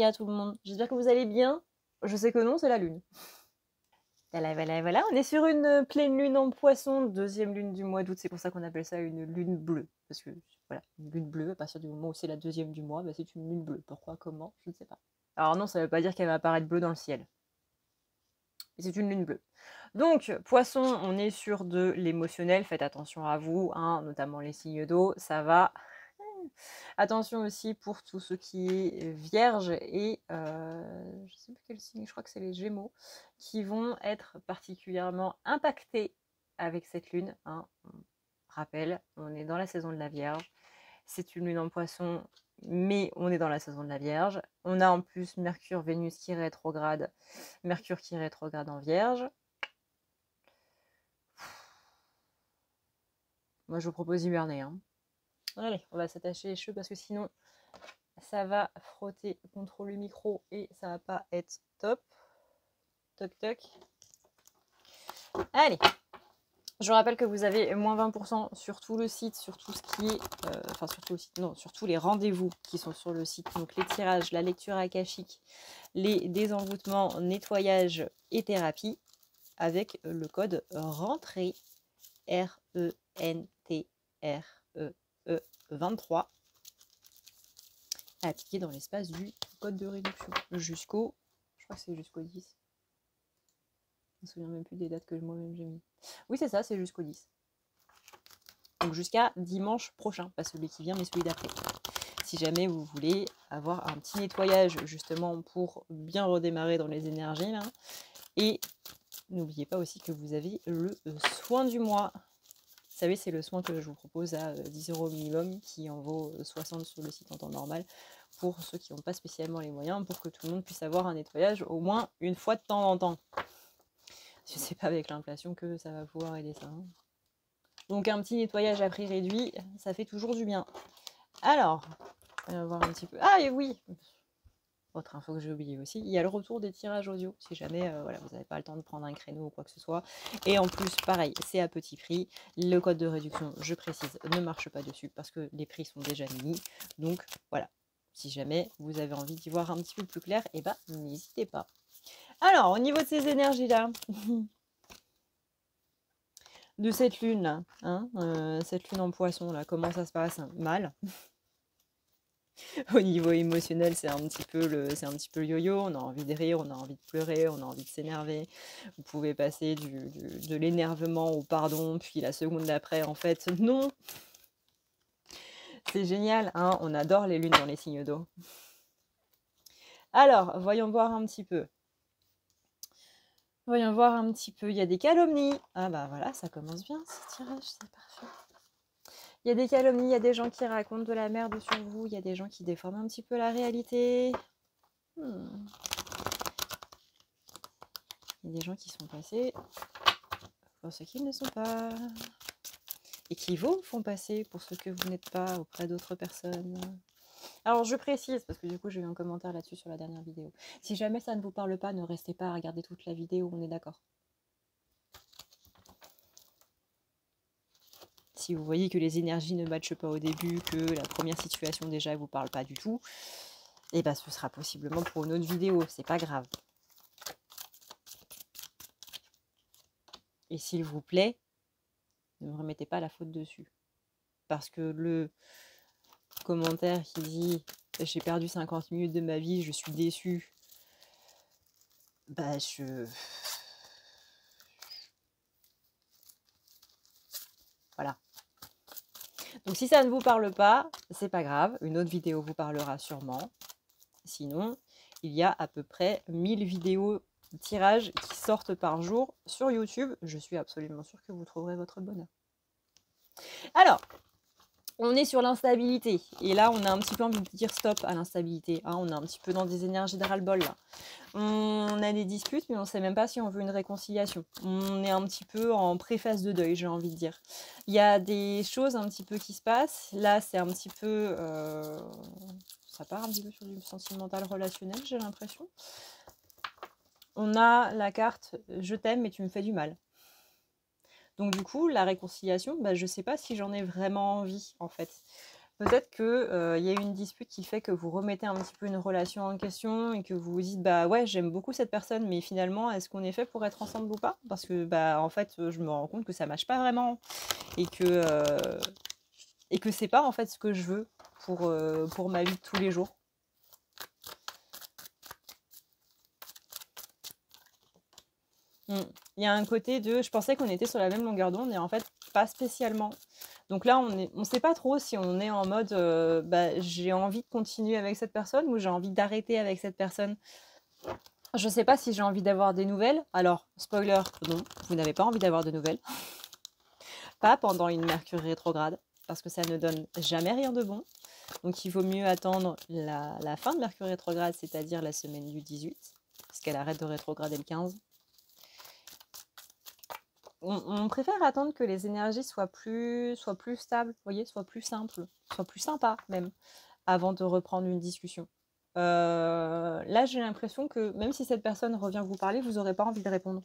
à tout le monde. J'espère que vous allez bien. Je sais que non, c'est la lune. Voilà, on est sur une pleine lune en poisson, deuxième lune du mois d'août, c'est pour ça qu'on appelle ça une lune bleue. Parce que, voilà, une lune bleue, à partir du moment où c'est la deuxième du mois, bah, c'est une lune bleue. Pourquoi, comment, je ne sais pas. Alors non, ça ne veut pas dire qu'elle va apparaître bleue dans le ciel. Mais c'est une lune bleue. Donc, poisson, on est sur de l'émotionnel, faites attention à vous, hein, notamment les signes d'eau, ça va. Attention aussi pour tout ce qui est vierge et je ne sais plus quel signe, je crois que c'est les Gémeaux, qui vont être particulièrement impactés avec cette lune. Hein. Rappel, on est dans la saison de la Vierge. C'est une lune en poisson, mais on est dans la saison de la Vierge. On a en plus Mercure, Vénus qui rétrograde, Mercure qui rétrograde en Vierge. Moi, je vous propose d'hiberner. Hein. Allez, on va s'attacher les cheveux parce que sinon, ça va frotter contre le micro et ça va pas être top. Toc toc. Allez. Je vous rappelle que vous avez moins 20% sur tout le site, sur tout ce qui est... enfin, sur tout le site, non, sur tous les rendez-vous qui sont sur le site. Donc, les tirages, la lecture akashique, les désenvoûtements, nettoyage et thérapie avec le code RENTREE, R-E-N-T-R-E-E 23 à appliquer dans l'espace du code de réduction jusqu'au... Je crois que c'est jusqu'au 10. Je me souviens même plus des dates que moi-même j'ai mis. Oui, c'est ça, c'est jusqu'au 10. Donc jusqu'à dimanche prochain, pas celui qui vient, mais celui d'après. Si jamais vous voulez avoir un petit nettoyage, justement, pour bien redémarrer dans les énergies. Là. Et n'oubliez pas aussi que vous avez le soin du mois. Vous savez, c'est le soin que je vous propose à 10 € minimum, qui en vaut 60 sur le site en temps normal, pour ceux qui n'ont pas spécialement les moyens, pour que tout le monde puisse avoir un nettoyage au moins une fois de temps en temps. Je sais pas avec l'inflation que ça va pouvoir aider ça. Hein. Donc un petit nettoyage à prix réduit, ça fait toujours du bien. Alors, on va voir un petit peu... Ah et oui, autre info que j'ai oublié aussi, il y a le retour des tirages audio, si jamais voilà, vous n'avez pas le temps de prendre un créneau ou quoi que ce soit. Et en plus, pareil, c'est à petit prix. Le code de réduction, je précise, ne marche pas dessus parce que les prix sont déjà mis. Donc voilà, si jamais vous avez envie d'y voir un petit peu plus clair, et bah n'hésitez pas. Alors, au niveau de ces énergies-là, de cette lune, hein, cette lune en poisson, là, comment ça se passe? Mal. Au niveau émotionnel, c'est un petit peu le yo-yo. On a envie de rire, on a envie de pleurer, on a envie de s'énerver. Vous pouvez passer de l'énervement au pardon, puis la seconde d'après, en fait, non. C'est génial, hein, on adore les lunes dans les signes d'eau. Alors, voyons voir un petit peu. Voyons voir un petit peu. Il y a des calomnies. Ah bah voilà, ça commence bien ce tirage, c'est parfait. Il y a des calomnies, il y a des gens qui racontent de la merde sur vous, il y a des gens qui déforment un petit peu la réalité. Il y a des gens qui sont passés pour ce qu'ils ne sont pas. Et qui vous font passer pour ce que vous n'êtes pas auprès d'autres personnes. Alors je précise, parce que du coup j'ai eu un commentaire là-dessus sur la dernière vidéo. Si jamais ça ne vous parle pas, ne restez pas à regarder toute la vidéo, on est d'accord. Si vous voyez que les énergies ne matchent pas au début, que la première situation déjà ne vous parle pas du tout, et ben ce sera possiblement pour une autre vidéo, c'est pas grave. Et s'il vous plaît, ne me remettez pas la faute dessus. Parce que le commentaire qui dit « J'ai perdu 50 minutes de ma vie, je suis déçue », bah voilà. Donc si ça ne vous parle pas, c'est pas grave, une autre vidéo vous parlera sûrement. Sinon, il y a à peu près 1000 vidéos tirages qui sortent par jour sur YouTube. Je suis absolument sûre que vous trouverez votre bonheur. Alors, on est sur l'instabilité. Et là, on a un petit peu envie de dire stop à l'instabilité. Hein, on est un petit peu dans des énergies de ras-le-bol là. On a des disputes, mais on ne sait même pas si on veut une réconciliation. On est un petit peu en préphase de deuil, j'ai envie de dire. Il y a des choses un petit peu qui se passent. Là, c'est un petit peu... ça part un petit peu sur du sentimental relationnel, j'ai l'impression. On a la carte « Je t'aime, mais tu me fais du mal ». Donc du coup, la réconciliation, bah, je ne sais pas si j'en ai vraiment envie, en fait. Peut-être que y a eu une dispute qui fait que vous remettez un petit peu une relation en question et que vous vous dites bah ouais j'aime beaucoup cette personne mais finalement est-ce qu'on est fait pour être ensemble ou pas? Parce que bah en fait je me rends compte que ça matche pas vraiment et que c'est pas en fait ce que je veux pour ma vie de tous les jours. Il y a un côté de je pensais qu'on était sur la même longueur d'onde et en fait pas spécialement. Donc là on sait pas trop si on est en mode bah, j'ai envie de continuer avec cette personne ou j'ai envie d'arrêter avec cette personne. Je sais pas si j'ai envie d'avoir des nouvelles. Alors, spoiler, non, vous n'avez pas envie d'avoir de nouvelles. Pas pendant une Mercure rétrograde, parce que ça ne donne jamais rien de bon. Donc il vaut mieux attendre la fin de Mercure rétrograde, c'est-à-dire la semaine du 18, puisqu'elle arrête de rétrograder le 15. On préfère attendre que les énergies soient plus stables, vous voyez, soient plus simples, soient plus sympas même, avant de reprendre une discussion. Là, j'ai l'impression que même si cette personne revient vous parler, vous n'aurez pas envie de répondre.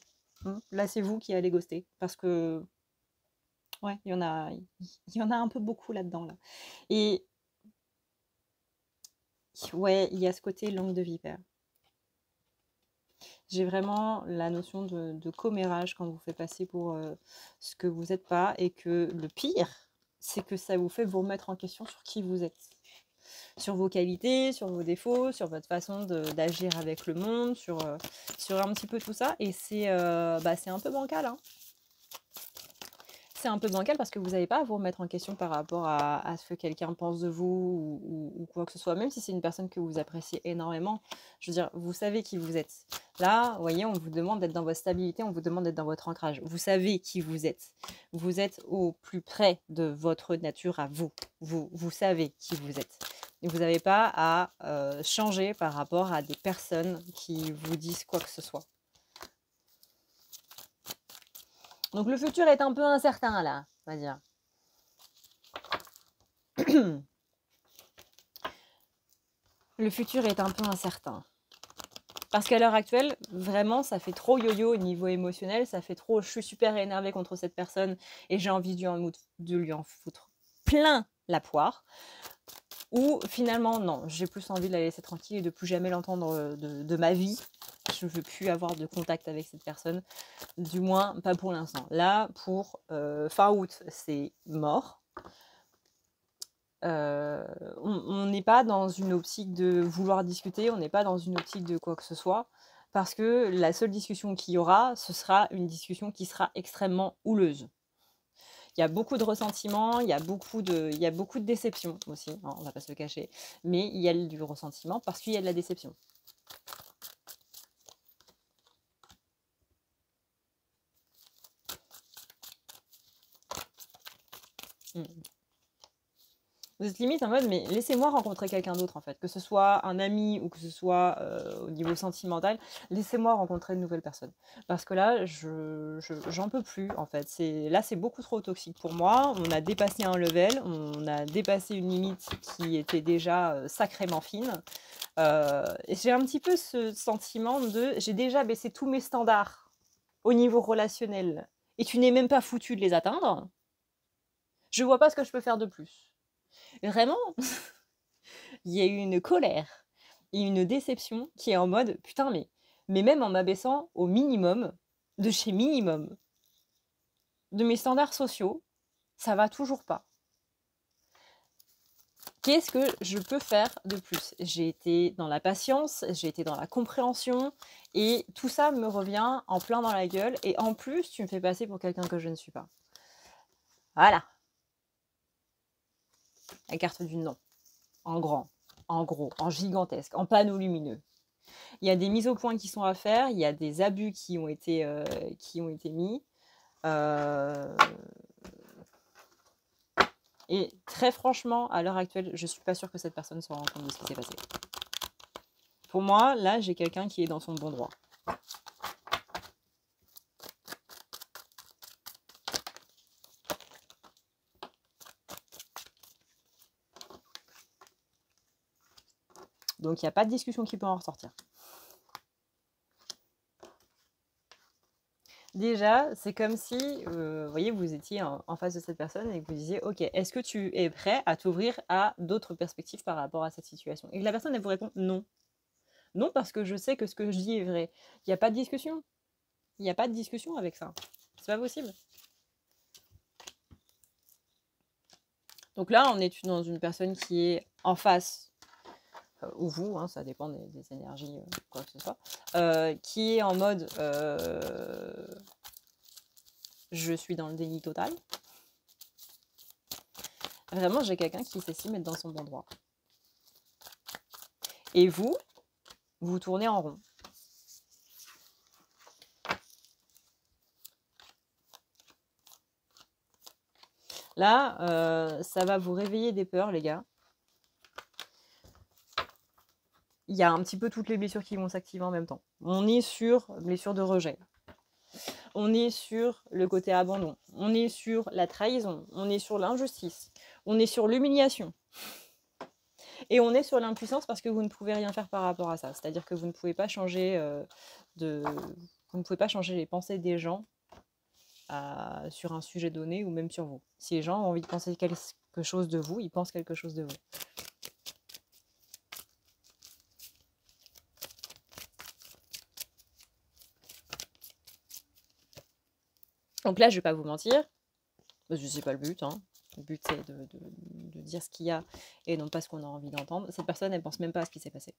Là, c'est vous qui allez ghoster. Parce que, ouais, il y en a un peu beaucoup là-dedans. Là. Et, ouais, il y a ce côté langue de vipère. J'ai vraiment la notion de commérage quand vous fait passer pour ce que vous n'êtes pas. Et que le pire, c'est que ça vous fait vous remettre en question sur qui vous êtes. Sur vos qualités, sur vos défauts, sur votre façon d'agir avec le monde, sur un petit peu tout ça. Et c'est un peu bancal. Hein. C'est un peu bancal parce que vous n'avez pas à vous remettre en question par rapport à ce que quelqu'un pense de vous ou quoi que ce soit. Même si c'est une personne que vous appréciez énormément, je veux dire, vous savez qui vous êtes. Là, vous voyez, on vous demande d'être dans votre stabilité, on vous demande d'être dans votre ancrage. Vous savez qui vous êtes. Vous êtes au plus près de votre nature à vous. Vous savez qui vous êtes. Et vous n'avez pas à changer par rapport à des personnes qui vous disent quoi que ce soit. Donc le futur est un peu incertain là, on va dire. Le futur est un peu incertain. Parce qu'à l'heure actuelle, vraiment, ça fait trop yo-yo au niveau émotionnel, ça fait trop, je suis super énervée contre cette personne et j'ai envie de lui en foutre plein la poire. Ou finalement, non, j'ai plus envie de la laisser tranquille et de plus jamais l'entendre de ma vie. Je ne veux plus avoir de contact avec cette personne, du moins pas pour l'instant. Là, pour fin août, c'est mort. On n'est pas dans une optique de vouloir discuter, on n'est pas dans une optique de quoi que ce soit, parce que la seule discussion qu'il y aura, ce sera une discussion qui sera extrêmement houleuse. Il y a beaucoup de ressentiment, il y a beaucoup de déception aussi, hein, on va pas se le cacher, mais il y a du ressentiment parce qu'il y a de la déception. Vous êtes limite en mode, mais laissez-moi rencontrer quelqu'un d'autre en fait, que ce soit un ami ou que ce soit au niveau sentimental, laissez-moi rencontrer une nouvelle personne. Parce que là, j'en peux plus en fait. Là, c'est beaucoup trop toxique pour moi. On a dépassé un level, on a dépassé une limite qui était déjà sacrément fine. Et j'ai un petit peu ce sentiment de, j'ai déjà baissé tous mes standards au niveau relationnel et tu n'es même pas foutu de les atteindre. Je vois pas ce que je peux faire de plus. Vraiment, il y a eu une colère et une déception qui est en mode putain, mais même en m'abaissant au minimum, de chez minimum, de mes standards sociaux, ça va toujours pas. Qu'est-ce que je peux faire de plus? J'ai été dans la patience, j'ai été dans la compréhension et tout ça me revient en plein dans la gueule et en plus tu me fais passer pour quelqu'un que je ne suis pas. Voilà. La carte du non. En grand, en gros, en gigantesque, en panneau lumineux. Il y a des mises au point qui sont à faire, il y a des abus qui ont été mis. Et très franchement, à l'heure actuelle, je ne suis pas sûre que cette personne se rende compte de ce qui s'est passé. Pour moi, là, j'ai quelqu'un qui est dans son bon droit. Donc, il n'y a pas de discussion qui peut en ressortir. Déjà, c'est comme si, vous voyez, vous étiez en face de cette personne et que vous disiez: «OK, est-ce que tu es prêt à t'ouvrir à d'autres perspectives par rapport à cette situation?» et que la personne, elle vous répond: «Non». Non, parce que je sais que ce que je dis est vrai. Il y a pas de discussion. Il y a pas de discussion avec ça. C'est pas possible. Donc là, on est dans une personne qui est en face, ou vous, hein, ça dépend des énergies, quoi que ce soit, qui est en mode je suis dans le déni total. Vraiment, j'ai quelqu'un qui s'estime être dans son bon droit. Et vous, vous tournez en rond. Là, ça va vous réveiller des peurs, les gars. Il y a un petit peu toutes les blessures qui vont s'activer en même temps. On est sur blessure de rejet. On est sur le côté abandon. On est sur la trahison. On est sur l'injustice. On est sur l'humiliation. Et on est sur l'impuissance parce que vous ne pouvez rien faire par rapport à ça. C'est-à-dire que vous ne pouvez pas changer vous ne pouvez pas changer les pensées des gens sur un sujet donné ou même sur vous. Si les gens ont envie de penser quelque chose de vous, ils pensent quelque chose de vous. Donc là, je ne vais pas vous mentir, parce que c'est pas le but. Hein. Le but, c'est de dire ce qu'il y a et non pas ce qu'on a envie d'entendre. Cette personne, elle pense même pas à ce qui s'est passé.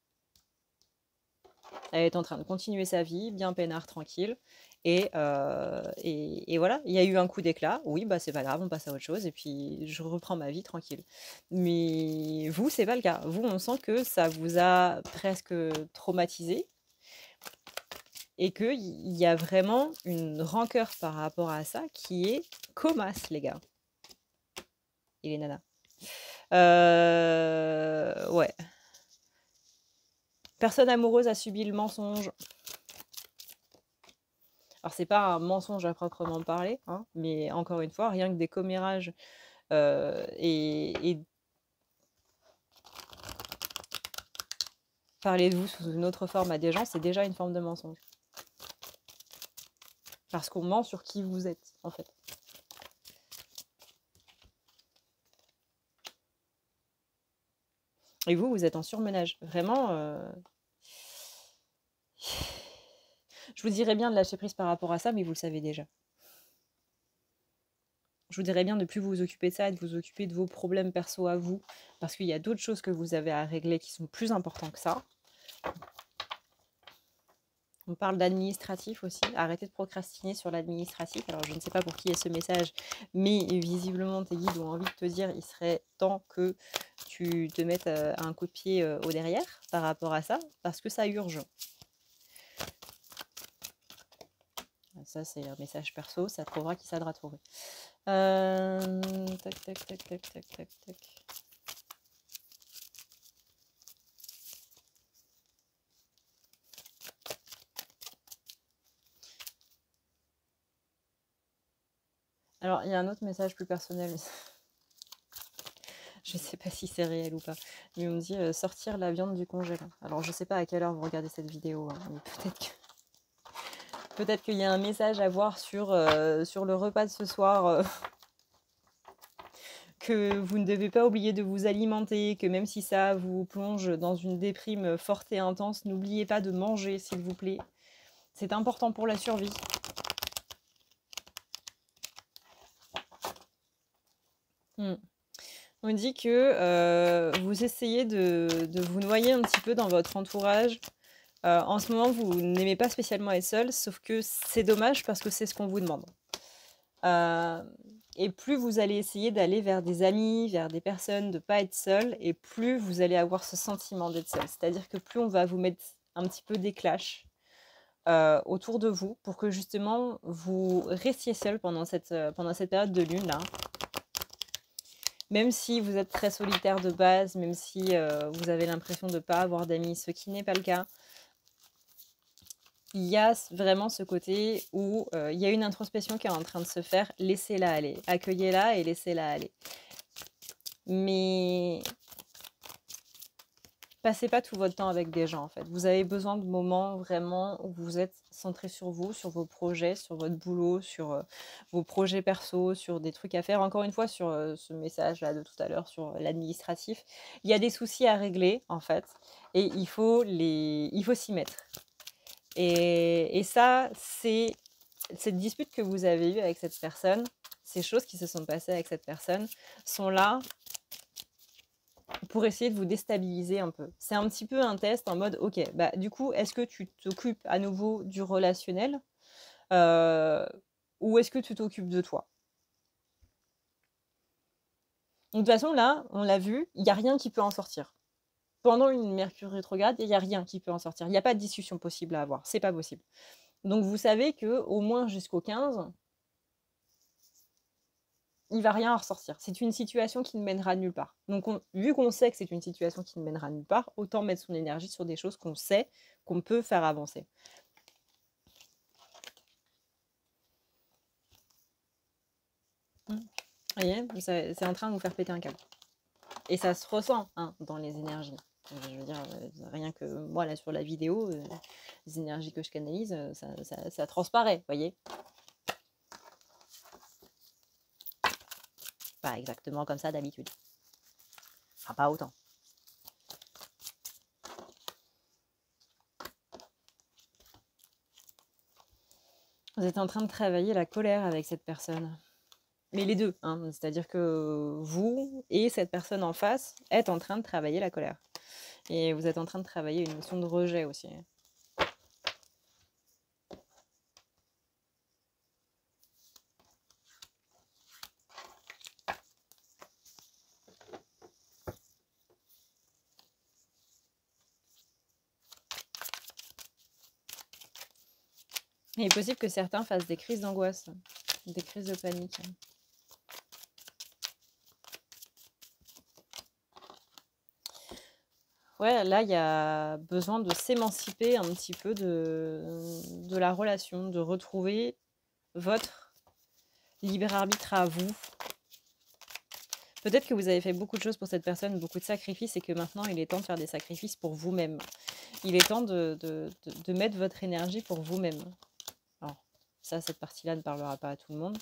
Elle est en train de continuer sa vie, bien peinard, tranquille. Et voilà, il y a eu un coup d'éclat. Oui, bah c'est pas grave, on passe à autre chose. Et puis, je reprends ma vie tranquille. Mais vous, c'est pas le cas. Vous, on sent que ça vous a presque traumatisé. Et qu'il y a vraiment une rancœur par rapport à ça qui est comasse, les gars. Et les nanas. Ouais. Personne amoureuse a subi le mensonge. Alors, c'est pas un mensonge à proprement parler, hein, mais encore une fois, rien que des commérages et parler de vous sous une autre forme à des gens, c'est déjà une forme de mensonge. Parce qu'on ment sur qui vous êtes, en fait. Et vous êtes en surmenage. Vraiment, je vous dirais bien de lâcher prise par rapport à ça, mais vous le savez déjà. Je vous dirais bien de ne plus vous occuper de ça et de vous occuper de vos problèmes perso à vous, parce qu'il y a d'autres choses que vous avez à régler qui sont plus importantes que ça. On parle d'administratif aussi. Arrêtez de procrastiner sur l'administratif. Alors, je ne sais pas pour qui est ce message, mais visiblement, tes guides ont envie de te dire il serait temps que tu te mettes un coup de pied au derrière par rapport à ça, parce que ça urge. Ça, c'est un message perso. Ça trouvera qui ça devra trouver. Tac, tac, tac, tac, tac, tac, tac. Alors, il y a un autre message plus personnel. Je sais pas si c'est réel ou pas. Mais on me dit sortir la viande du congélateur. Alors, je sais pas à quelle heure vous regardez cette vidéo, hein, mais peut-être qu'il y a un message à voir sur le repas de ce soir. Que vous ne devez pas oublier de vous alimenter, que même si ça vous plonge dans une déprime forte et intense, n'oubliez pas de manger, s'il vous plaît. C'est important pour la survie. On dit que vous essayez de vous noyer un petit peu dans votre entourage. En ce moment, vous n'aimez pas spécialement être seul, sauf que c'est dommage parce que c'est ce qu'on vous demande. Et plus vous allez essayer d'aller vers des amis, vers des personnes, de ne pas être seul, et plus vous allez avoir ce sentiment d'être seul. C'est-à-dire que plus on va vous mettre un petit peu des clashs autour de vous pour que justement vous restiez seul pendant cette période de lune là. Même si vous êtes très solitaire de base, même si vous avez l'impression de ne pas avoir d'amis, ce qui n'est pas le cas, il y a vraiment ce côté où il y a une introspection qui est en train de se faire. Laissez-la aller. Accueillez-la et laissez-la aller. Mais passez pas tout votre temps avec des gens, en fait. Vous avez besoin de moments vraiment où vous êtes centré sur vous, sur vos projets, sur votre boulot, sur vos projets perso, sur des trucs à faire. Encore une fois, sur ce message-là de tout à l'heure, sur l'administratif. Il y a des soucis à régler, en fait, et il faut s'y mettre. Et ça, c'est cette dispute que vous avez eue avec cette personne, ces choses qui se sont passées avec cette personne, sont là pour essayer de vous déstabiliser un peu. C'est un petit peu un test en mode, ok, bah du coup, est-ce que tu t'occupes à nouveau du relationnel ou est-ce que tu t'occupes de toi? Donc, de toute façon, là, on l'a vu, il n'y a rien qui peut en sortir. Pendant une Mercure rétrograde, il n'y a rien qui peut en sortir. Il n'y a pas de discussion possible à avoir. C'est pas possible. Donc, vous savez que au moins jusqu'au 15, il va rien en ressortir. C'est une situation qui ne mènera nulle part. Donc, vu qu'on sait que c'est une situation qui ne mènera nulle part, autant mettre son énergie sur des choses qu'on sait qu'on peut faire avancer. Vous voyez, c'est en train de vous faire péter un câble. Et ça se ressent dans les énergies. Je veux dire, rien que moi, là, sur la vidéo, les énergies que je canalise, ça transparaît, vous voyez. Pas exactement comme ça d'habitude. Enfin, pas autant. Vous êtes en train de travailler la colère avec cette personne. Mais les deux, c'est-à-dire que vous et cette personne en face êtes en train de travailler la colère. Et vous êtes en train de travailler une notion de rejet aussi. Il est possible que certains fassent des crises d'angoisse, des crises de panique. Ouais, là, il y a besoin de s'émanciper un petit peu de la relation, de retrouver votre libre arbitre à vous. Peut-être que vous avez fait beaucoup de choses pour cette personne, beaucoup de sacrifices, et que maintenant, il est temps de faire des sacrifices pour vous-même. Il est temps de mettre votre énergie pour vous-même. Alors, ça, cette partie-là ne parlera pas à tout le monde.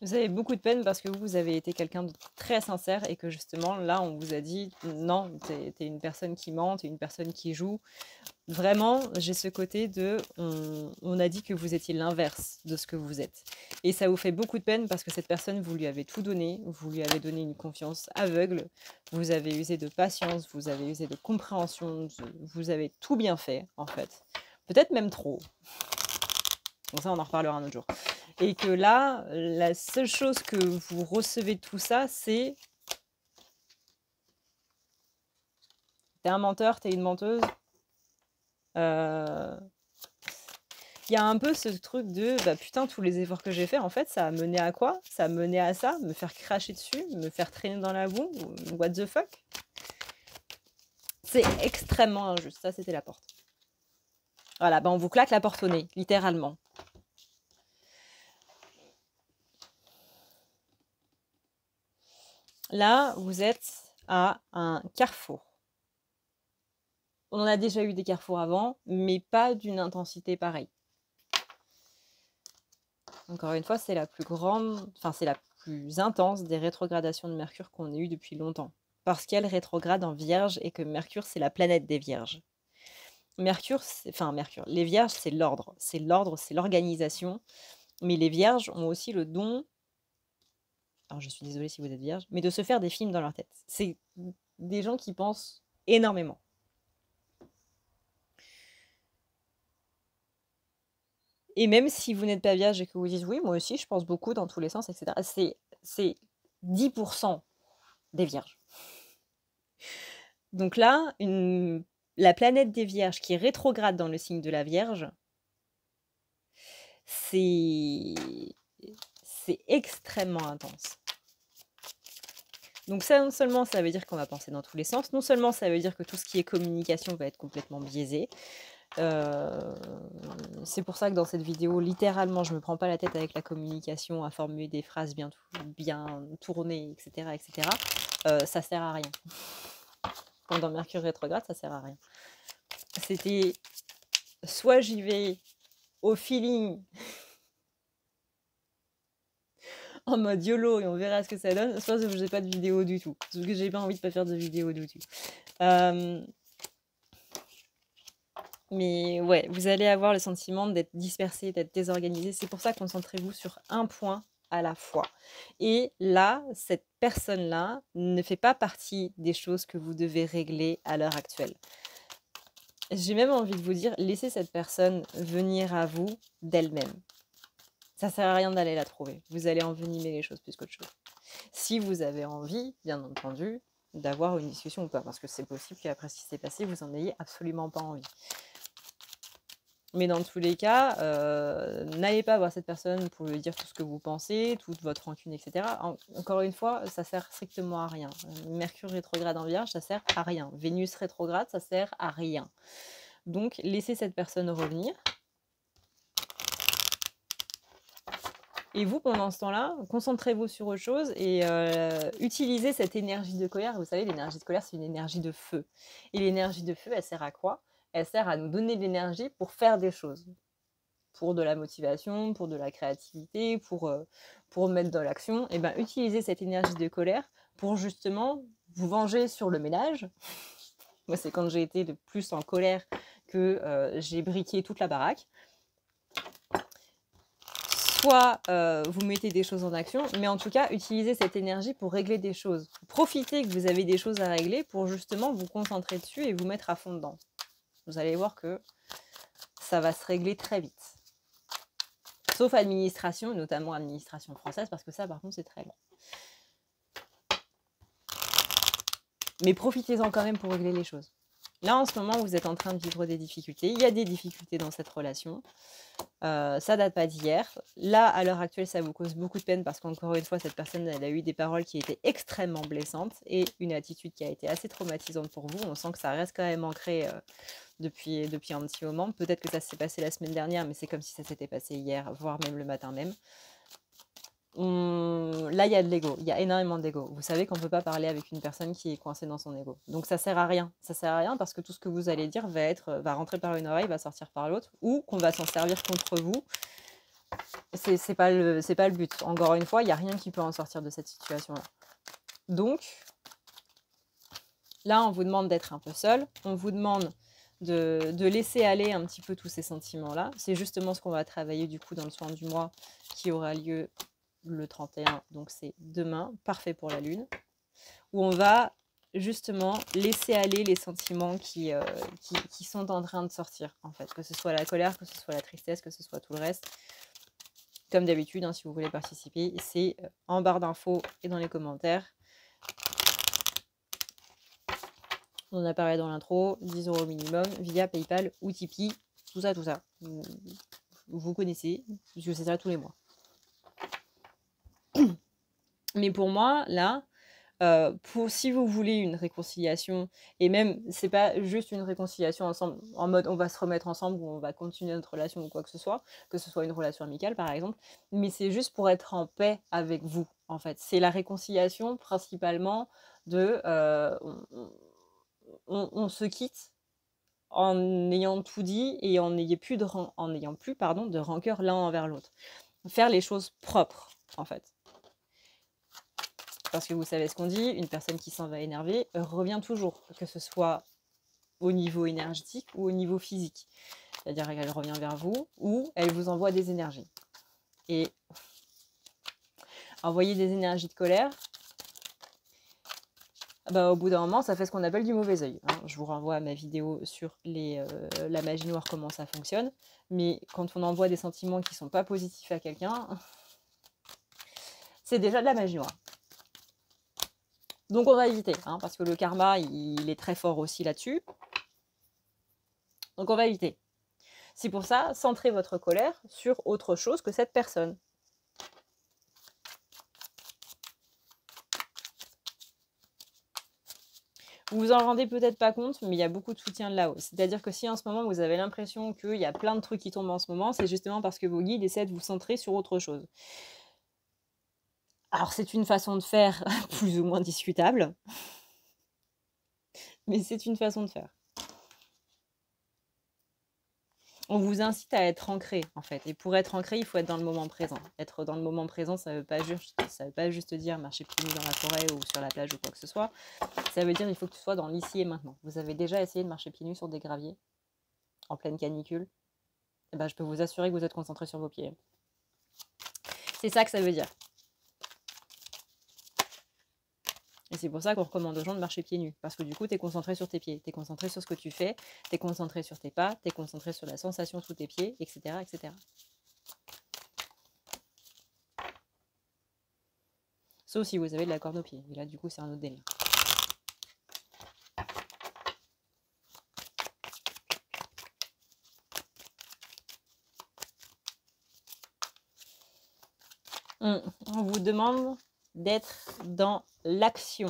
Vous avez beaucoup de peine parce que vous avez été quelqu'un de très sincère et que justement, là, on vous a dit non, t'es une personne qui ment, t'es une personne qui joue. Vraiment, j'ai ce côté de on a dit que vous étiez l'inverse de ce que vous êtes. Et ça vous fait beaucoup de peine parce que cette personne, vous lui avez tout donné, vous lui avez donné une confiance aveugle, vous avez usé de patience, vous avez usé de compréhension, vous avez tout bien fait, en fait. Peut-être même trop. Bon, ça, on en reparlera un autre jour. Et que là, la seule chose que vous recevez de tout ça, c'est t'es un menteur, t'es une menteuse. Il y a un peu ce truc de bah putain, tous les efforts que j'ai faits, en fait, ça a mené à quoi? Ça a mené à ça, me faire cracher dessus, me faire traîner dans la boue, what the fuck? C'est extrêmement injuste. Ça, c'était la porte. Voilà, bah on vous claque la porte au nez, littéralement. Là, vous êtes à un carrefour. On en a déjà eu des carrefours avant, mais pas d'une intensité pareille. Encore une fois, c'est la plus grande, enfin c'est la plus intense des rétrogradations de Mercure qu'on ait eues depuis longtemps. Parce qu'elle rétrograde en Vierge et que Mercure, c'est la planète des Vierges. Mercure, les Vierges, c'est l'ordre, c'est l'organisation. Mais les Vierges ont aussi le don, alors je suis désolée si vous êtes Vierge, mais de se faire des films dans leur tête. C'est des gens qui pensent énormément. Et même si vous n'êtes pas vierge et que vous dites oui, moi aussi, je pense beaucoup dans tous les sens, etc., c'est 10% des vierges. Donc là, la planète des vierges qui rétrograde dans le signe de la Vierge, c'est extrêmement intense. Donc ça, non seulement ça veut dire qu'on va penser dans tous les sens, non seulement ça veut dire que tout ce qui est communication va être complètement biaisé, C'est pour ça que dans cette vidéo, littéralement, je me prends pas la tête avec la communication, à formuler des phrases bien tournées, etc., etc. Ça sert à rien. Pendant Mercure rétrograde, ça sert à rien. C'était soit j'y vais au feeling, en mode YOLO et on verra ce que ça donne, soit je n'ai pas de vidéo du tout, parce que j'ai pas envie de pas faire de vidéo du tout. Mais ouais, vous allez avoir le sentiment d'être dispersé, d'être désorganisé. C'est pour ça, concentrez-vous sur un point à la fois. Et là, cette personne-là ne fait pas partie des choses que vous devez régler à l'heure actuelle. J'ai même envie de vous dire, laissez cette personne venir à vous d'elle-même. Ça sert à rien d'aller la trouver. Vous allez envenimer les choses plus qu'autre chose. Si vous avez envie, bien entendu, d'avoir une discussion ou pas, parce que c'est possible qu'après ce qui s'est passé, vous en ayez absolument pas envie. Mais dans tous les cas, n'allez pas voir cette personne pour lui dire tout ce que vous pensez, toute votre rancune, etc. Encore une fois, ça sert strictement à rien. Mercure rétrograde en Vierge, ça sert à rien. Vénus rétrograde, ça sert à rien. Donc, laissez cette personne revenir. Et vous, pendant ce temps-là, concentrez-vous sur autre chose et utilisez cette énergie de colère. Vous savez, l'énergie de colère, c'est une énergie de feu. Et l'énergie de feu, elle sert à quoi? Elle sert à nous donner de l'énergie pour faire des choses. Pour de la motivation, pour de la créativité, pour mettre dans l'action. Et bien, utilisez cette énergie de colère pour justement vous venger sur le ménage. Moi, c'est quand j'ai été le plus en colère que j'ai briqué toute la baraque. Soit vous mettez des choses en action, mais en tout cas, utilisez cette énergie pour régler des choses. Profitez que vous avez des choses à régler pour justement vous concentrer dessus et vous mettre à fond dedans. Vous allez voir que ça va se régler très vite. Sauf administration, notamment administration française, parce que ça, par contre, c'est très long. Mais profitez-en quand même pour régler les choses. Là, en ce moment, vous êtes en train de vivre des difficultés. Il y a des difficultés dans cette relation. Ça date pas d'hier. Là, à l'heure actuelle, ça vous cause beaucoup de peine parce qu'encore une fois, cette personne, elle a eu des paroles qui étaient extrêmement blessantes et une attitude qui a été assez traumatisante pour vous. On sent que ça reste quand même ancré depuis un petit moment. Peut-être que ça s'est passé la semaine dernière, mais c'est comme si ça s'était passé hier, voire même le matin même. Là, il y a de l'ego, il y a énormément d'ego. Vous savez qu'on ne peut pas parler avec une personne qui est coincée dans son ego. Donc ça sert à rien. Ça sert à rien parce que tout ce que vous allez dire va rentrer par une oreille, va sortir par l'autre, ou qu'on va s'en servir contre vous. C'est pas le but. Encore une fois, il n'y a rien qui peut en sortir de cette situation-là. Donc, là, on vous demande d'être un peu seul. On vous demande de laisser aller un petit peu tous ces sentiments-là. C'est justement ce qu'on va travailler du coup dans le soin du mois qui aura lieu le 31, donc c'est demain, parfait pour la lune, où on va justement laisser aller les sentiments qui sont en train de sortir, en fait, que ce soit la colère, que ce soit la tristesse, que ce soit tout le reste. Comme d'habitude, hein, si vous voulez participer, c'est en barre d'infos et dans les commentaires. On en a parlé dans l'intro, 10 € minimum, via PayPal ou Tipeee, tout ça, vous connaissez, puisque c'est ça tous les mois. Mais pour moi, là, si vous voulez une réconciliation, et même, c'est pas juste une réconciliation ensemble, en mode on va se remettre ensemble ou on va continuer notre relation ou quoi que ce soit une relation amicale par exemple, mais c'est juste pour être en paix avec vous, en fait. C'est la réconciliation principalement de on se quitte en ayant tout dit et en n'ayant plus de rancœur l'un envers l'autre. Faire les choses propres, en fait. Parce que vous savez ce qu'on dit, une personne qui s'en va énerver revient toujours, que ce soit au niveau énergétique ou au niveau physique. C'est-à-dire qu'elle revient vers vous ou elle vous envoie des énergies. Et envoyer des énergies de colère, au bout d'un moment, ça fait ce qu'on appelle du mauvais œil. Hein. Je vous renvoie à ma vidéo sur la magie noire, comment ça fonctionne. Mais quand on envoie des sentiments qui ne sont pas positifs à quelqu'un, c'est déjà de la magie noire. Donc on va éviter, hein, parce que le karma, il est très fort aussi là-dessus. Donc on va éviter. C'est pour ça, centrez votre colère sur autre chose que cette personne. Vous vous en rendez peut-être pas compte, mais il y a beaucoup de soutien de là-haut. C'est-à-dire que si en ce moment, vous avez l'impression qu'il y a plein de trucs qui tombent en ce moment, c'est justement parce que vos guides essaient de vous centrer sur autre chose. Alors, c'est une façon de faire plus ou moins discutable, mais c'est une façon de faire. On vous incite à être ancré, en fait. Et pour être ancré, il faut être dans le moment présent. Être dans le moment présent, ça veut pas juste dire marcher pieds nus dans la forêt ou sur la plage ou quoi que ce soit. Ça veut dire qu'il faut que tu sois dans l'ici et maintenant. Vous avez déjà essayé de marcher pieds nus sur des graviers en pleine canicule? Eh ben, je peux vous assurer que vous êtes concentré sur vos pieds. C'est ça que ça veut dire. Et c'est pour ça qu'on recommande aux gens de marcher pieds nus. Parce que du coup, tu es concentré sur tes pieds. Tu es concentré sur ce que tu fais. Tu es concentré sur tes pas. Tu es concentré sur la sensation sous tes pieds, etc. etc. Sauf si vous avez de la corde aux pieds. Et là, du coup, c'est un autre délire. On vous demande d'être dans l'action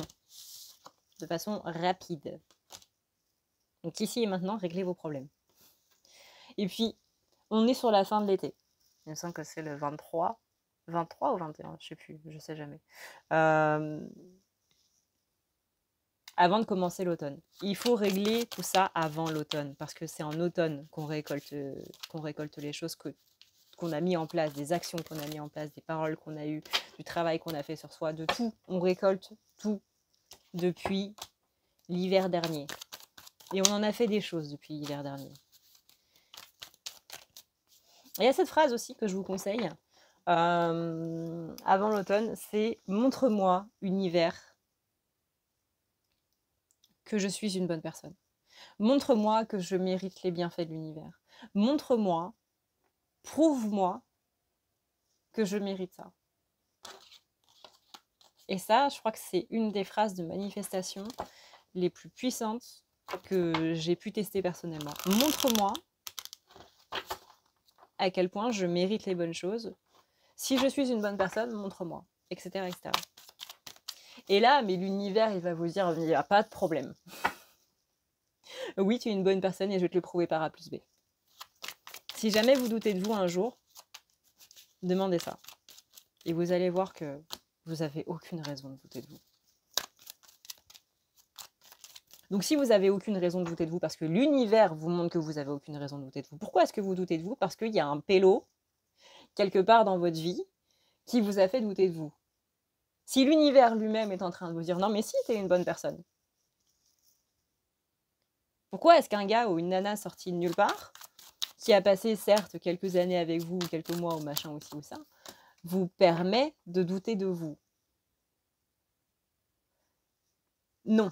de façon rapide. Donc ici et maintenant, réglez vos problèmes. Et puis, on est sur la fin de l'été. Il me semble que c'est le 23 ou 21, je sais plus, je sais jamais. Avant de commencer l'automne. Il faut régler tout ça avant l'automne, parce que c'est en automne qu'on récolte les choses qu'on a mis en place, des actions qu'on a mis en place, des paroles qu'on a eues, du travail qu'on a fait sur soi, de tout. On récolte tout depuis l'hiver dernier. Et on en a fait des choses depuis l'hiver dernier. Il y a cette phrase aussi que je vous conseille avant l'automne, c'est « Montre-moi, univers, que je suis une bonne personne. Montre-moi que je mérite les bienfaits de l'univers. Montre-moi, prouve-moi que je mérite ça. » Et ça, je crois que c'est une des phrases de manifestation les plus puissantes que j'ai pu tester personnellement. Montre-moi à quel point je mérite les bonnes choses. Si je suis une bonne personne, montre-moi, etc., etc. Et là, mais l'univers, il va vous dire, il n'y a pas de problème. Oui, tu es une bonne personne et je vais te le prouver par A plus B. Si jamais vous doutez de vous un jour, demandez ça. Et vous allez voir que vous n'avez aucune raison de douter de vous. Donc si vous n'avez aucune raison de douter de vous, parce que l'univers vous montre que vous n'avez aucune raison de douter de vous, pourquoi est-ce que vous doutez de vous? Parce qu'il y a un pélo, quelque part dans votre vie, qui vous a fait douter de vous. Si l'univers lui-même est en train de vous dire « Non mais si, t'es une bonne personne », pourquoi est-ce qu'un gars ou une nana sortie de nulle part, qui a passé certes quelques années avec vous, quelques mois ou machin aussi ou ça, vous permet de douter de vous? Non.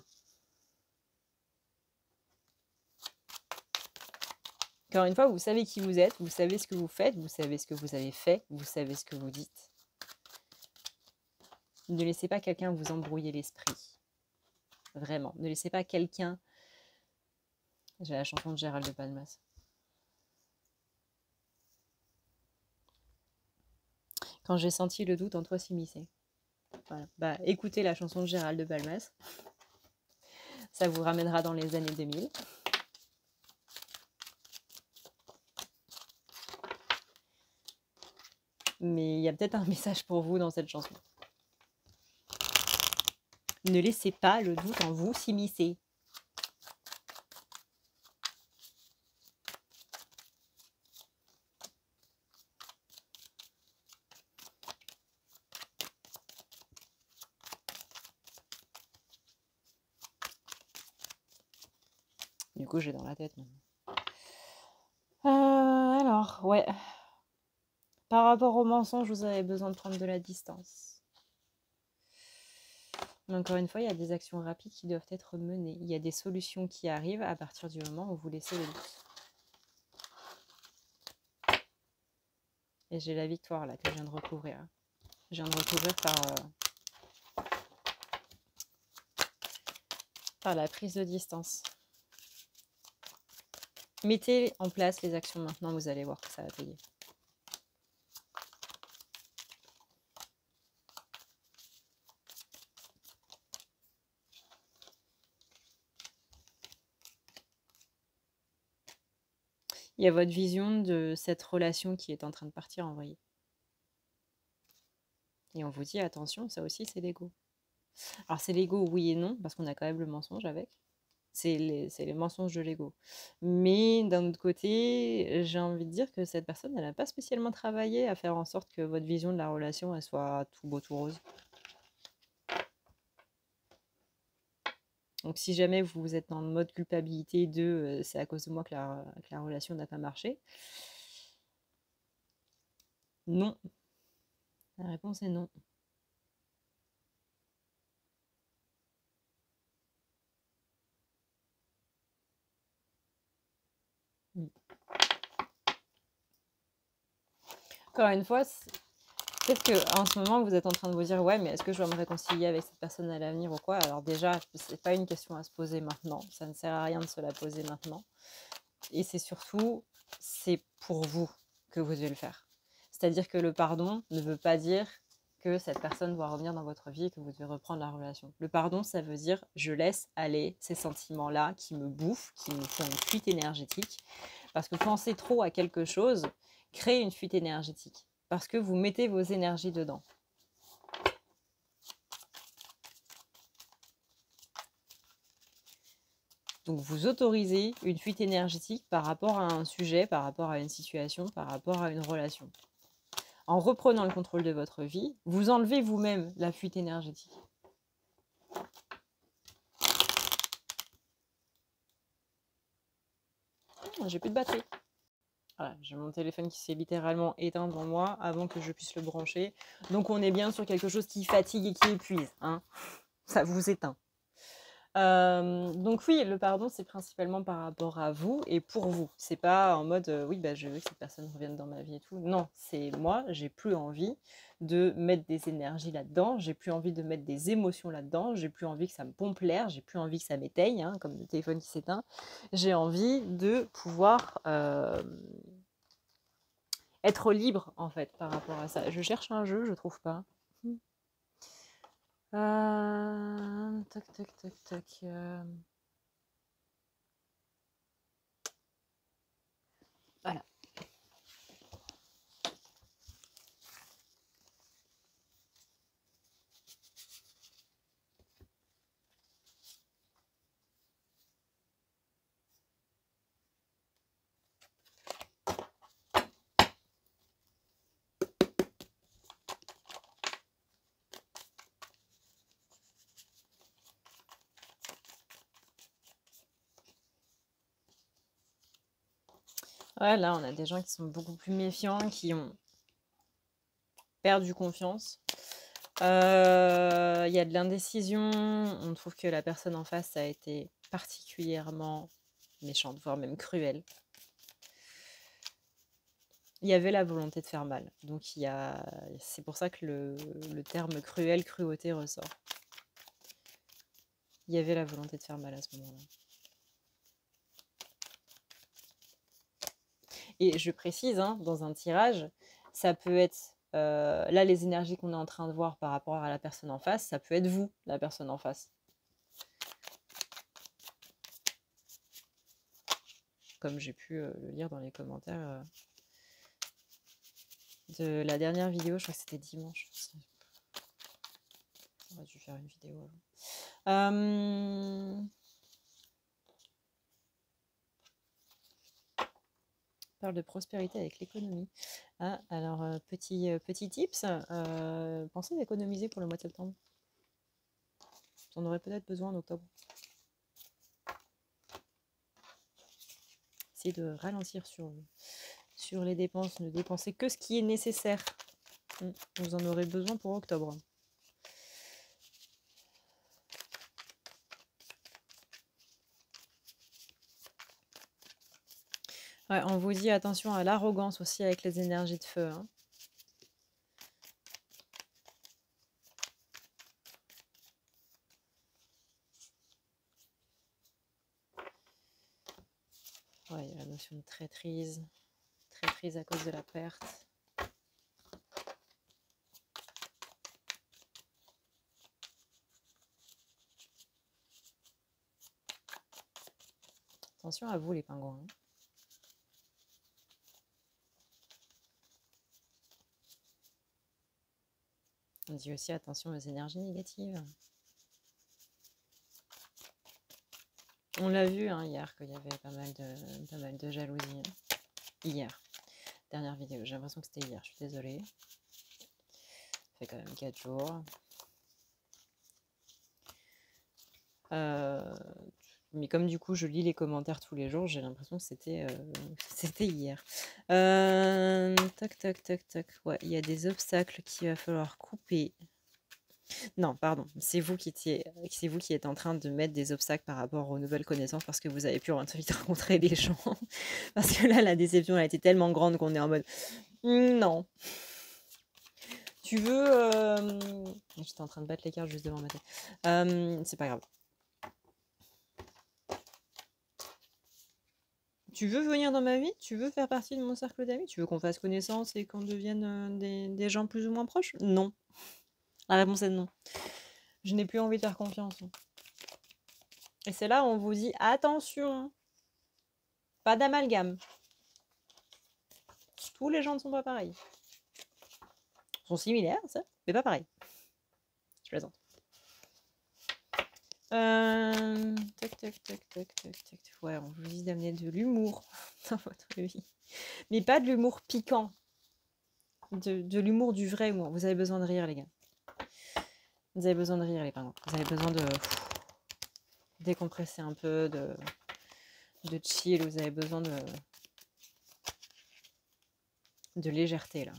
Encore une fois, vous savez qui vous êtes, vous savez ce que vous faites, vous savez ce que vous avez fait, vous savez ce que vous dites. Ne laissez pas quelqu'un vous embrouiller l'esprit. Vraiment. Ne laissez pas quelqu'un... J'ai la chanson de Gérald de Palmas. Quand j'ai senti le doute en toi s'immiscer. Voilà. Bah, écoutez la chanson de Gérald de Palmas. Ça vous ramènera dans les années 2000. Mais il y a peut-être un message pour vous dans cette chanson. Ne laissez pas le doute en vous s'immiscer. Du coup, j'ai dans la tête maintenant. Alors, ouais. Par rapport au mensonge, vous avez besoin de prendre de la distance. Mais encore une fois, il y a des actions rapides qui doivent être menées. Il y a des solutions qui arrivent à partir du moment où vous laissez le doute. Et j'ai la victoire là que je viens de recouvrir. Je viens de recouvrir par la prise de distance. Mettez en place les actions maintenant, vous allez voir que ça va payer. Il y a votre vision de cette relation qui est en train de partir en vrille. Et on vous dit, attention, ça aussi, c'est l'ego. Alors, c'est l'ego, oui et non, parce qu'on a quand même le mensonge avec. C'est les mensonges de l'ego. Mais d'un autre côté, j'ai envie de dire que cette personne, elle n'a pas spécialement travaillé à faire en sorte que votre vision de la relation, elle soit tout beau, tout rose. Donc, si jamais vous êtes dans le mode culpabilité de c'est à cause de moi que la relation n'a pas marché, non. La réponse est non. Encore une fois, peut-être qu'en ce moment, vous êtes en train de vous dire, ouais, mais est-ce que je dois me réconcilier avec cette personne à l'avenir ou quoi? Alors déjà, c'est pas une question à se poser maintenant. Ça ne sert à rien de se la poser maintenant. Et c'est surtout, c'est pour vous que vous devez le faire. C'est-à-dire que le pardon ne veut pas dire que cette personne doit revenir dans votre vie et que vous devez reprendre la relation. Le pardon, ça veut dire je laisse aller ces sentiments-là qui me bouffent, qui me font une fuite énergétique. Parce que penser trop à quelque chose crée une fuite énergétique. Parce que vous mettez vos énergies dedans. Donc vous autorisez une fuite énergétique par rapport à un sujet, par rapport à une situation, par rapport à une relation. En reprenant le contrôle de votre vie, vous enlevez vous-même la fuite énergétique. J'ai plus de batterie. Voilà, j'ai mon téléphone qui s'est littéralement éteint devant moi avant que je puisse le brancher. Donc on est bien sur quelque chose qui fatigue et qui épuise. Hein. Ça vous éteint. Donc oui, le pardon, c'est principalement par rapport à vous et pour vous. C'est pas en mode oui, bah, je veux que cette personne revienne dans ma vie et tout. Non, c'est moi, j'ai plus envie de mettre des énergies là-dedans, j'ai plus envie de mettre des émotions là-dedans, j'ai plus envie que ça me pompe l'air, j'ai plus envie que ça m'éteille, hein, comme le téléphone qui s'éteint. J'ai envie de pouvoir être libre en fait par rapport à ça. Je cherche un jeu, je trouve pas. Tac, tac, tac, tac. Voilà. Ouais, là, on a des gens qui sont beaucoup plus méfiants, qui ont perdu confiance. Il y a de l'indécision. On trouve que la personne en face a été particulièrement méchante, voire même cruelle. Il y avait la volonté de faire mal. Donc, c'est pour ça que le terme cruel, cruauté ressort. Il y avait la volonté de faire mal à ce moment-là. Et je précise, hein, dans un tirage, ça peut être... là, les énergies qu'on est en train de voir par rapport à la personne en face, ça peut être vous, la personne en face. Comme j'ai pu le lire dans les commentaires de la dernière vidéo, je crois que c'était dimanche. J'aurais dû faire une vidéo avant. On parle de prospérité avec l'économie. Ah, alors, petit tips, pensez d'économiser pour le mois de septembre. Vous en aurez peut-être besoin en octobre. Essayez de ralentir sur les dépenses, ne dépensez que ce qui est nécessaire. Vous en aurez besoin pour octobre. Ouais, on vous dit attention à l'arrogance aussi avec les énergies de feu. Hein. Ouais, il y a la notion de traîtrise à cause de la perte. Attention à vous les pingouins. Hein. On dit aussi attention aux énergies négatives. On l'a vu hein, hier qu'il y avait pas mal de jalousie. Hier, dernière vidéo. J'ai l'impression que c'était hier. Je suis désolée. Ça fait quand même 4 jours. Mais comme du coup je lis les commentaires tous les jours, j'ai l'impression que c'était hier. Tac, tac, tac, tac. Ouais, il y a des obstacles qu'il va falloir couper. Non, pardon, c'est vous qui êtes en train de mettre des obstacles par rapport aux nouvelles connaissances parce que vous avez pu ensuite rencontrer les gens. Parce que là, la déception a été tellement grande qu'on est en mode non. Tu veux. J'étais en train de battre les cartes juste devant ma tête. C'est pas grave. Tu veux venir dans ma vie? Tu veux faire partie de mon cercle d'amis? Tu veux qu'on fasse connaissance et qu'on devienne des gens plus ou moins proches? Non. La réponse est non. Je n'ai plus envie de faire confiance. Et c'est là où on vous dit attention, pas d'amalgame. Tous les gens ne sont pas pareils. Ils sont similaires, ça, mais pas pareils. Je plaisante. Tac, tac, tac, tac, tac, tac. Ouais, on vous dit d'amener de l'humour dans votre vie. Mais pas de l'humour piquant. De l'humour du vrai humour. Vous avez besoin de rire, les gars. Vous avez besoin de rire, les parents. Vous avez besoin de décompresser un peu, de chill. Vous avez besoin de légèreté, là.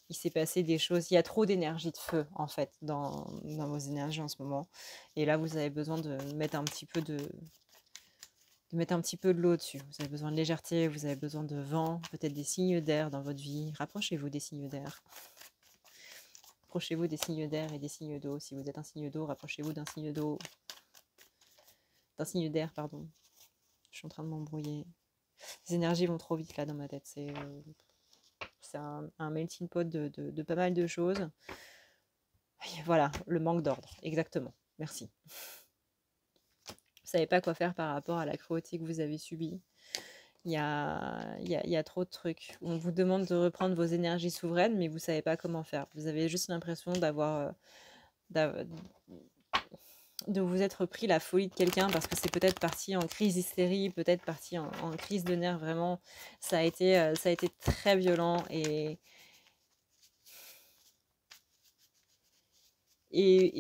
Il s'est passé des choses. Il y a trop d'énergie de feu, en fait, dans vos énergies en ce moment. Et là, vous avez besoin de mettre un petit peu de l'eau dessus. Vous avez besoin de légèreté, vous avez besoin de vent, peut-être des signes d'air dans votre vie. Rapprochez-vous des signes d'air. Rapprochez-vous des signes d'air et des signes d'eau. Si vous êtes un signe d'eau, rapprochez-vous d'un signe d'eau. D'un signe d'air, pardon. Je suis en train de m'embrouiller. Les énergies vont trop vite là dans ma tête. C'est un melting pot de pas mal de choses. Et voilà, le manque d'ordre. Exactement. Merci. Vous savez pas quoi faire par rapport à la cruauté que vous avez subie. Il y a trop de trucs. On vous demande de reprendre vos énergies souveraines, mais vous savez pas comment faire. Vous avez juste l'impression de vous être pris la folie de quelqu'un parce que c'est peut-être parti en crise d'hystérie, peut-être parti en crise de nerfs. Vraiment, ça a été très violent et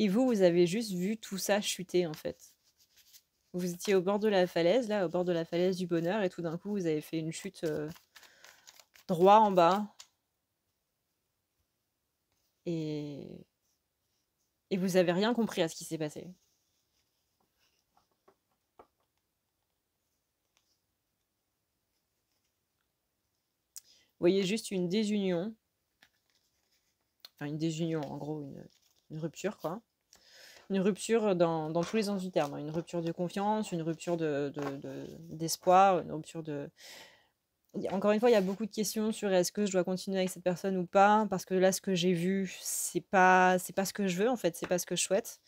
vous avez juste vu tout ça chuter en fait. Vous étiez au bord de la falaise, là, au bord de la falaise du bonheur, et tout d'un coup, vous avez fait une chute droit en bas. Et vous avez rien compris à ce qui s'est passé. Vous voyez juste une désunion. Enfin, une désunion, en gros, une rupture, quoi. Une rupture dans tous les sens du terme. Une rupture de confiance, une rupture d'espoir, une rupture de... Encore une fois, il y a beaucoup de questions sur est-ce que je dois continuer avec cette personne ou pas, parce que là, ce que j'ai vu, c'est pas ce que je veux, en fait, c'est pas ce que je souhaite.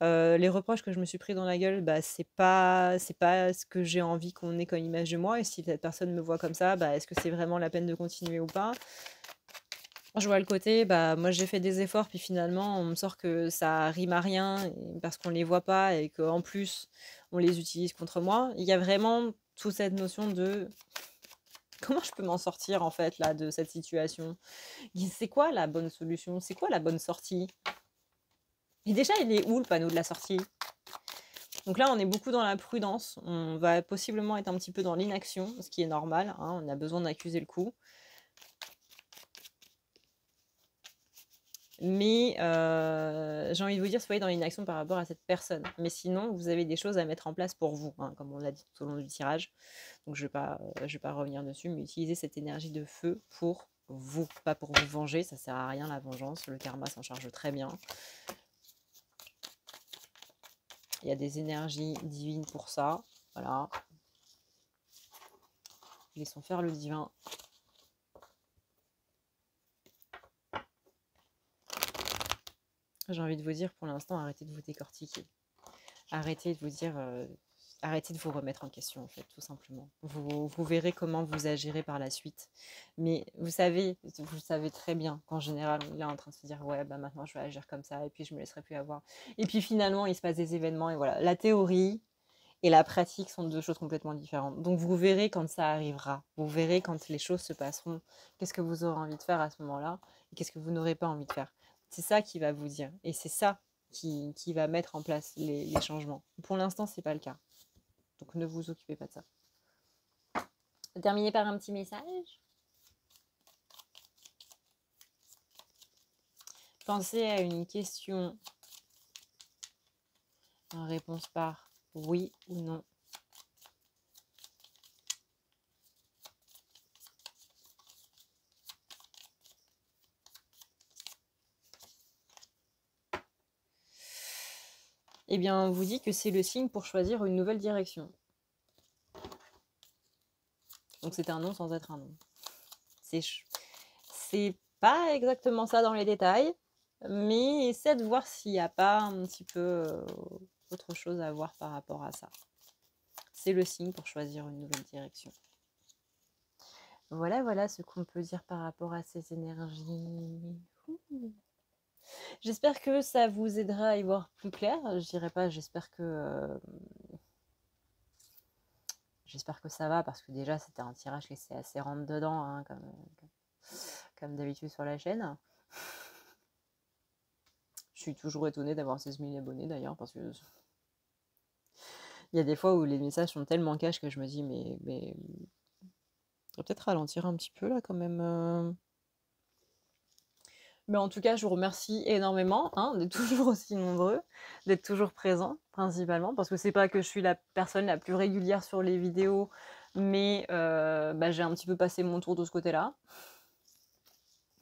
Les reproches que je me suis pris dans la gueule, bah, c'est pas ce que j'ai envie qu'on ait comme image de moi. Et si cette personne me voit comme ça, bah, est-ce que c'est vraiment la peine de continuer ou pas? Je vois le côté, bah, moi j'ai fait des efforts, puis finalement on me sort que ça rime à rien parce qu'on les voit pas et qu'en plus on les utilise contre moi. Il y a vraiment toute cette notion de comment je peux m'en sortir en fait là de cette situation? C'est quoi la bonne solution? C'est quoi la bonne sortie? Et déjà, il est où le panneau de la sortie? Donc là, on est beaucoup dans la prudence. On va possiblement être un petit peu dans l'inaction, ce qui est normal. Hein, on a besoin d'accuser le coup. Mais j'ai envie de vous dire, soyez dans l'inaction par rapport à cette personne. Mais sinon, vous avez des choses à mettre en place pour vous, hein, comme on l'a dit tout au long du tirage. Donc je vais pas revenir dessus, mais utilisez cette énergie de feu pour vous, pas pour vous venger. Ça sert à rien la vengeance. Le karma s'en charge très bien. Il y a des énergies divines pour ça. Voilà. Laissons faire le divin. J'ai envie de vous dire, pour l'instant, arrêtez de vous décortiquer. Arrêtez de vous dire arrêtez de vous remettre en question, en fait, tout simplement. Vous verrez comment vous agirez par la suite. Mais vous savez très bien qu'en général, on est là en train de se dire, ouais, bah maintenant je vais agir comme ça, et puis je me laisserai plus avoir. Et puis finalement, il se passe des événements, et voilà. La théorie et la pratique sont deux choses complètement différentes. Donc vous verrez quand ça arrivera. Vous verrez quand les choses se passeront. Qu'est-ce que vous aurez envie de faire à ce moment-là, et qu'est-ce que vous n'aurez pas envie de faire. C'est ça qui va vous dire. Et c'est ça qui va mettre en place les changements. Pour l'instant, c'est pas le cas. Donc ne vous occupez pas de ça. Terminer par un petit message. Pensez à une question en réponse par oui ou non. Eh bien, on vous dit que c'est le signe pour choisir une nouvelle direction. Donc c'est un non sans être un non. C'est pas exactement ça dans les détails, mais essaie de voir s'il n'y a pas un petit peu autre chose à voir par rapport à ça. C'est le signe pour choisir une nouvelle direction. Voilà ce qu'on peut dire par rapport à ces énergies. J'espère que ça vous aidera à y voir plus clair. Je dirais pas, j'espère que ça va, parce que déjà c'était un tirage qui est assez rentre dedans, hein, comme d'habitude sur la chaîne. Je suis toujours étonnée d'avoir 16 000 abonnés d'ailleurs, parce que il y a des fois où les messages sont tellement cash que je me dis mais on va peut-être ralentir un petit peu là quand même. Mais en tout cas, je vous remercie énormément d'être toujours aussi nombreux, d'être toujours présents principalement, parce que c'est pas que je suis la personne la plus régulière sur les vidéos, mais j'ai un petit peu passé mon tour de ce côté-là.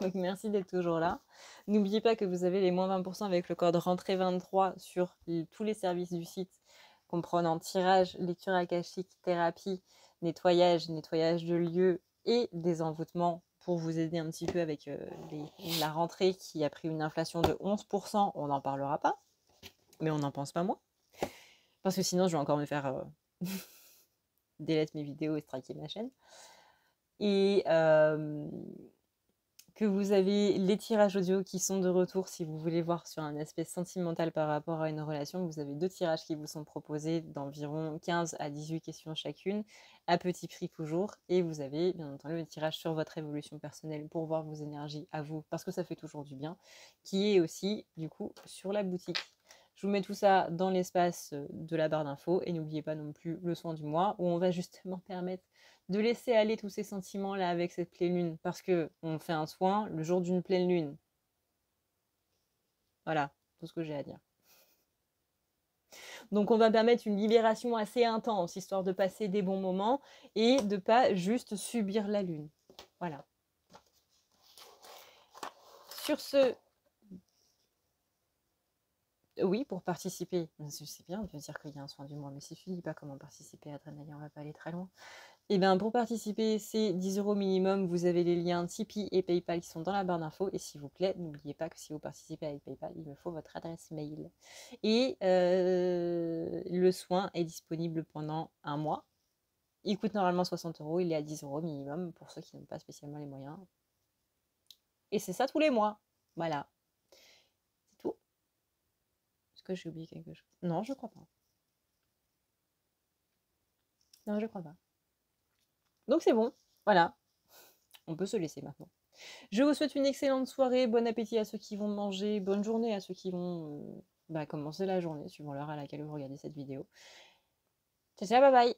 Donc merci d'être toujours là. N'oubliez pas que vous avez les moins 20% avec le code rentrée23 sur tous les services du site, comprenant tirage, lecture akashique, thérapie, nettoyage de lieux et des envoûtements, pour vous aider un petit peu avec la rentrée qui a pris une inflation de 11%. On n'en parlera pas, mais on n'en pense pas moins. Parce que sinon, je vais encore me faire delete mes vidéos et striker ma chaîne. Et que vous avez les tirages audio qui sont de retour si vous voulez voir sur un aspect sentimental par rapport à une relation. Vous avez 2 tirages qui vous sont proposés d'environ 15 à 18 questions chacune, à petit prix toujours. Et vous avez bien entendu le tirage sur votre évolution personnelle pour voir vos énergies à vous, parce que ça fait toujours du bien, qui est aussi du coup sur la boutique. Je vous mets tout ça dans l'espace de la barre d'infos, et n'oubliez pas non plus le soin du mois, où on va justement permettre de laisser aller tous ces sentiments-là avec cette pleine lune, parce que on fait un soin le jour d'une pleine lune. Voilà, tout ce que j'ai à dire. Donc on va permettre une libération assez intense, histoire de passer des bons moments et de pas juste subir la lune. Voilà. Sur ce, oui, pour participer, c'est bien de dire qu'il y a un soin du mois, mais si tu dis pas comment participer à Adrénaline, on va pas aller très loin. Et bien pour participer, c'est 10 € minimum. Vous avez les liens Tipeee et PayPal qui sont dans la barre d'infos. Et s'il vous plaît, n'oubliez pas que si vous participez avec PayPal, il me faut votre adresse mail. Et le soin est disponible pendant un mois. Il coûte normalement 60 €, il est à 10 € minimum pour ceux qui n'ont pas spécialement les moyens. Et c'est ça tous les mois. Voilà. C'est tout. Est-ce que j'ai oublié quelque chose? Non, je crois pas. Non, je crois pas. Donc c'est bon. Voilà. On peut se laisser maintenant. Je vous souhaite une excellente soirée, bon appétit à ceux qui vont manger, bonne journée à ceux qui vont commencer la journée, suivant l'heure à laquelle vous regardez cette vidéo. Ciao, ciao, bye bye!